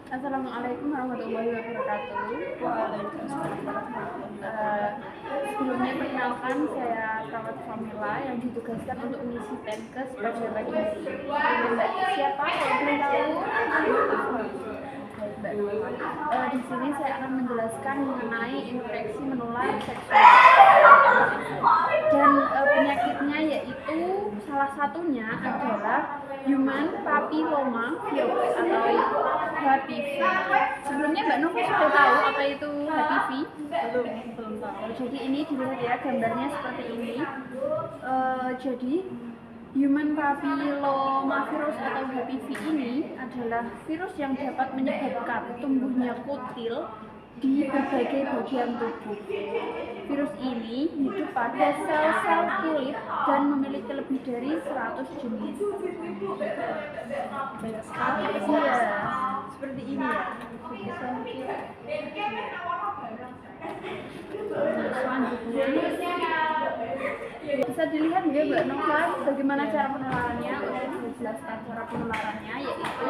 Assalamualaikum warahmatullahi wabarakatuh. Waalaikumsalam warahmatullahi wabarakatuh. Sebelumnya perkenalkan, saya perawat Famila yang ditugaskan untuk mengisi Penkes pada pagi ini. Mbak siapa? Kalau boleh tahu? Baik, Mbak Nova. Di sini saya akan menjelaskan mengenai infeksi menular seksual. Dan penyakitnya yaitu salah satunya adalah human papilloma virus atau HPV. Sebelumnya Mbak Nova sudah tahu apa itu HPV? Belum tahu. Jadi ini dilihat ya gambarnya seperti ini. Jadi human papillomavirus atau HPV ini adalah virus yang dapat menyebabkan tumbuhnya kutil di berbagai bagian tubuh. Virus ini hidup pada sel-sel kulit dan memiliki lebih dari 100 jenis. Banyak sekali. Iya, seperti ini ya. Selanjutnya bisa dilihat ya Mbak Nova bagaimana cara penularannya. Untuk menjelaskan cara penularannya yaitu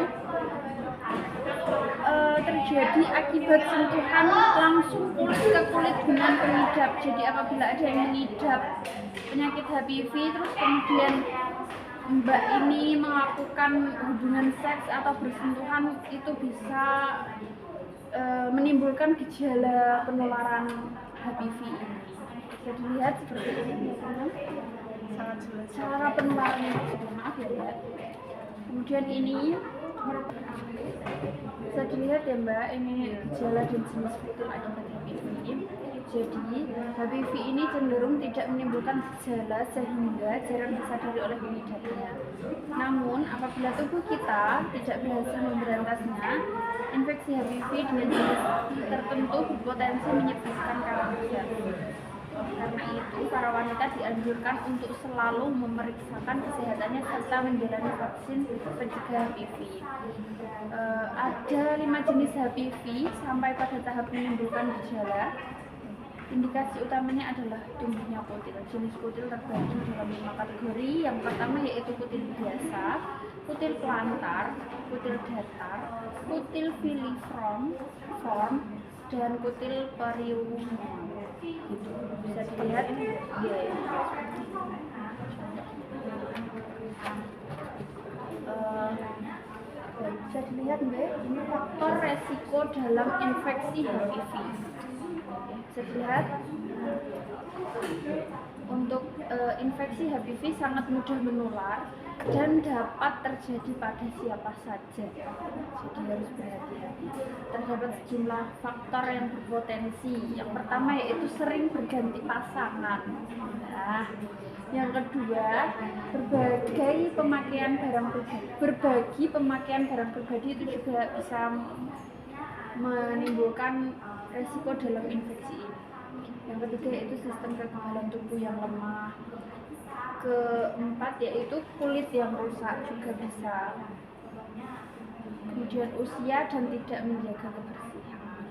terjadi akibat sentuhan langsung kulit ke kulit dengan pengidap. Jadi apabila ada yang mengidap penyakit HPV terus kemudian Mbak ini melakukan hubungan seks atau bersentuhan, itu bisa menimbulkan gejala penularan HPV ini. Bisa dilihat seperti ini teman-teman. Sangat jelas. Cara penularannya, maaf ya Mbak. Kemudian ini bisa dilihat ya Mbak, ini gejala dan jenis kutil akibat HPV. Jadi HPV ini cenderung tidak menimbulkan gejala sehingga jarang disadari oleh pengidapnya. Namun apabila tubuh kita tidak berhasil memberantasnya, infeksi HPV dengan jenis tertentu berpotensi menyebabkan kanker. Karena itu, para wanita dianjurkan untuk selalu memeriksakan kesehatannya serta menjalani vaksin pencegah HPV. Ada 5 jenis HPV sampai pada tahap menimbulkan gejala. Indikasi utamanya adalah tumbuhnya kutil. Jenis kutil terbagi dalam 5 kategori. Yang pertama yaitu kutil biasa, kutil plantar, kutil datar, kutil filiform, dan kutil perium. Gitu. Bisa dilihat ya. Bisa dilihat Mbak, ini faktor resiko dalam infeksi HPV. Bisa dilihat untuk infeksi HPV sangat mudah menular dan dapat terjadi pada siapa saja. Jadi harus berhati-hati. Terdapat sejumlah faktor yang berpotensi. Yang pertama yaitu sering berganti pasangan. Nah, yang kedua, berbagi pemakaian barang pribadi itu juga bisa menimbulkan resiko dalam infeksi ini. Yang ketiga yaitu sistem kekebalan tubuh yang lemah. Keempat yaitu kulit yang rusak juga bisa. Kemudian usia dan tidak menjaga kebersihan.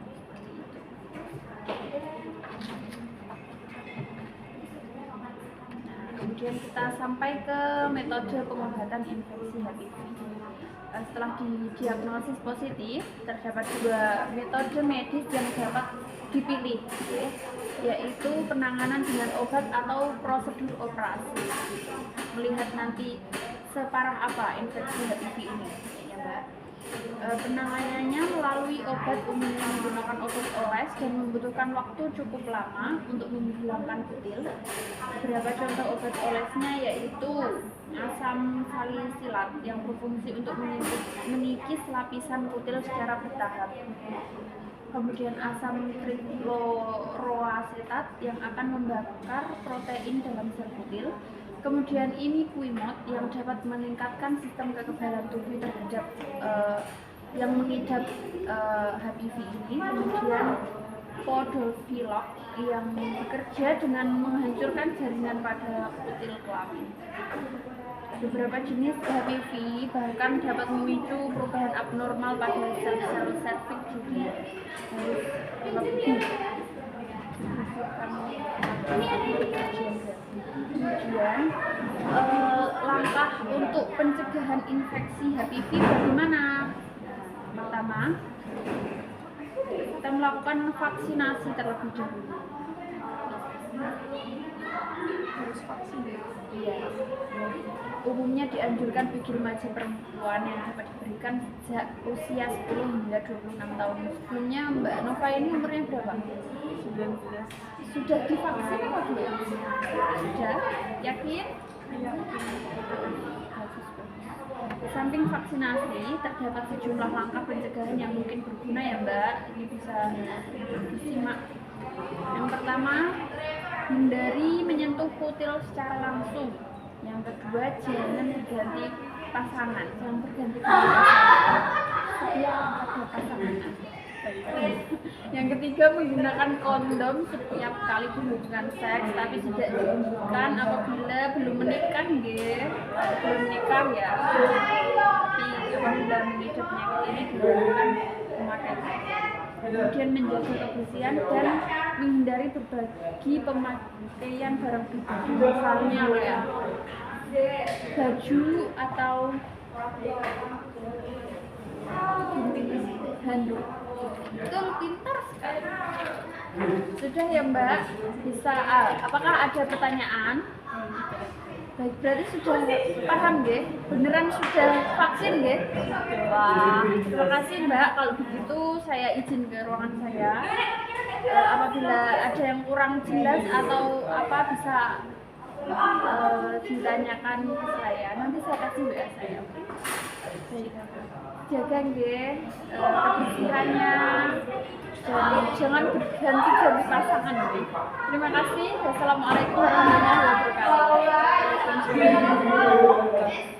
Kemudian kita sampai ke metode pengobatan infeksi HPV. Setelah didiagnosis positif, terdapat 2 metode medis yang dapat dipilih, yaitu penanganan dengan obat atau prosedur operasi. Melihat nanti separah apa infeksi HPV ini, ya Mbak. Penanganannya melalui obat, umumnya menggunakan obat oles dan membutuhkan waktu cukup lama untuk menghilangkan kutil. Beberapa contoh obat olesnya yaitu asam salisilat yang berfungsi untuk mengikis lapisan kutil secara bertahap. Kemudian asam trichloroacetat yang akan membakar protein dalam sel kutil. Kemudian imiquimod yang dapat meningkatkan sistem kekebalan tubuh terhadap yang mengidap HPV ini. Kemudian podofilok yang bekerja dengan menghancurkan jaringan pada kutil kelamin. Beberapa jenis HPV bahkan dapat memicu perubahan abnormal pada sel-sel serviks juga. Kemudian langkah untuk pencegahan infeksi HPV bagaimana? Pertama, kita melakukan vaksinasi terlebih dahulu. Harus vaksin ya. Iya. Umumnya dianjurkan bagi remaja perempuan yang dapat diberikan sejak usia 10 hingga 26 tahun. Sebelumnya Mbak Nova ini umurnya berapa? 19. Sudah divaksin atau belum? Sudah? Yakin? Iya. Di samping vaksinasi, terdapat sejumlah langkah pencegahan yang mungkin berguna ya Mbak. Ini bisa disimak. Yang pertama, hindari menyentuh kutil secara langsung. Yang kedua, jangan berganti pasangan. Jangan berganti pasangan. Ada pasangan. Yang ketiga, menggunakan kondom setiap kali berhubungan seks, tapi tidak dianjurkan apabila belum menikah, nggih. Belum menikah ya. Tapi apabila mengidap penyakit ini dianjurkan memakai kondom. Kemudian menjaga kebersihan dan menghindari berbagi pemakaian barang pribadi, misalnya kayak baju atau handuk. Betul, pintar sekali. Sudah ya Mbak, bisa apakah ada pertanyaan? Baik, berarti sudah paham nggih? Beneran sudah vaksin nggih? Wah, terima kasih Mbak. Kalau begitu saya izin ke ruangan saya. Apabila ada yang kurang jelas atau apa bisa ditanyakan ke saya. Nanti saya kasih WA saya. Oke? Baik. Jaga nggih kebersihannya dan jangan berganti-ganti pasangan nggih. Terima kasih. Wassalamualaikum warahmatullahi wabarakatuh.